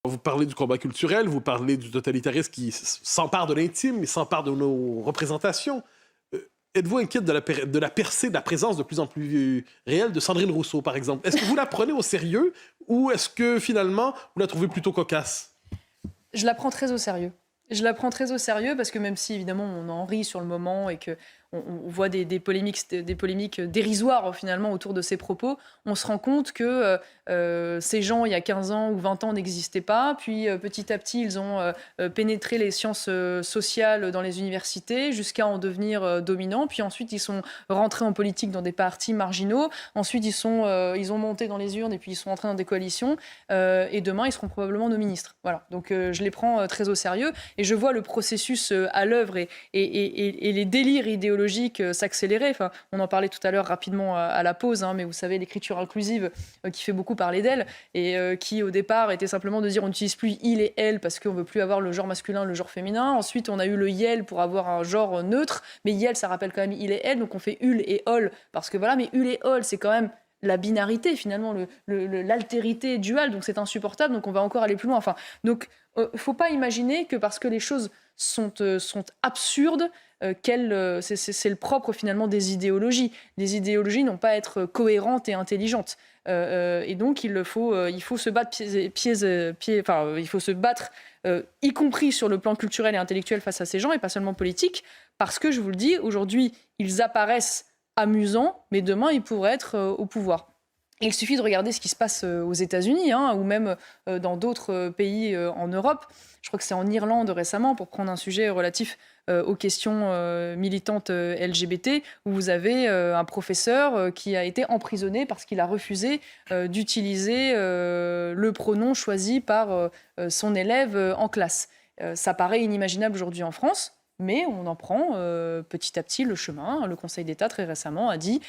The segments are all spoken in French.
Vous parlez du combat culturel, vous parlez du totalitarisme qui s'empare de l'intime, et s'empare de nos représentations. Êtes-vous inquiète de la percée, de la présence de plus en plus réelle de Sandrine Rousseau, par exemple? Est-ce que vous la prenez au sérieux ou est-ce que finalement vous la trouvez plutôt cocasse? Je la prends très au sérieux. Je la prends très au sérieux parce que même si évidemment on en rit sur le moment et que on voit des polémiques dérisoires finalement autour de ses propos, on se rend compte que ces gens il y a 15 ans ou 20 ans n'existaient pas, puis petit à petit ils ont pénétré les sciences sociales dans les universités jusqu'à en devenir dominants, puis ensuite ils sont rentrés en politique dans des partis marginaux, ensuite ils ont monté dans les urnes et puis ils sont entrés dans des coalitions et demain ils seront probablement nos ministres. Voilà, donc je les prends très au sérieux et je vois le processus à l'œuvre et les délires idéologiques s'accélérer. Enfin, on en parlait tout à l'heure rapidement à la pause, mais vous savez, l'écriture inclusive qui fait beaucoup parler d'elle et qui, au départ, était simplement de dire on n'utilise plus il et elle parce qu'on ne veut plus avoir le genre masculin, le genre féminin. Ensuite, on a eu le yel pour avoir un genre neutre, mais yel, ça rappelle quand même il et elle, donc on fait ul et ol parce que voilà, mais ul et ol, c'est quand même la binarité, finalement, l'altérité duale, donc c'est insupportable, donc on va encore aller plus loin. Enfin, donc, faut pas imaginer que parce que les choses sont absurdes, c'est le propre finalement des idéologies. Les idéologies n'ont pas à être cohérentes et intelligentes. Et donc il faut se battre il faut se battre y compris sur le plan culturel et intellectuel face à ces gens et pas seulement politique, parce que je vous le dis, aujourd'hui ils apparaissent amusants, mais demain ils pourraient être au pouvoir. Il suffit de regarder ce qui se passe aux États-Unis ou même dans d'autres pays en Europe. Je crois que c'est en Irlande récemment, pour prendre un sujet relatif aux questions militantes LGBT, où vous avez un professeur qui a été emprisonné parce qu'il a refusé d'utiliser le pronom choisi par son élève en classe. Ça paraît inimaginable aujourd'hui en France. Mais on en prend petit à petit le chemin. Le Conseil d'État, très récemment, a dit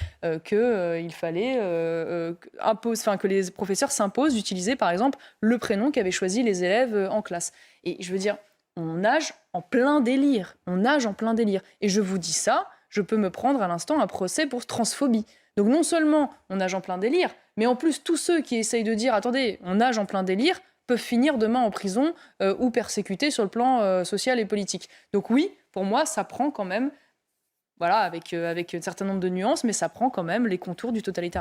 qu'il fallait que les professeurs s'imposent d'utiliser, par exemple, le prénom qu'avaient choisi les élèves en classe. Et je veux dire, on nage en plein délire. On nage en plein délire. Et je vous dis ça, je peux me prendre à l'instant un procès pour transphobie. Donc non seulement on nage en plein délire, mais en plus tous ceux qui essayent de dire « Attendez, on nage en plein délire », peuvent finir demain en prison ou persécutés sur le plan social et politique. Donc oui, pour moi, ça prend quand même, voilà, avec un certain nombre de nuances, mais ça prend quand même les contours du totalitarisme.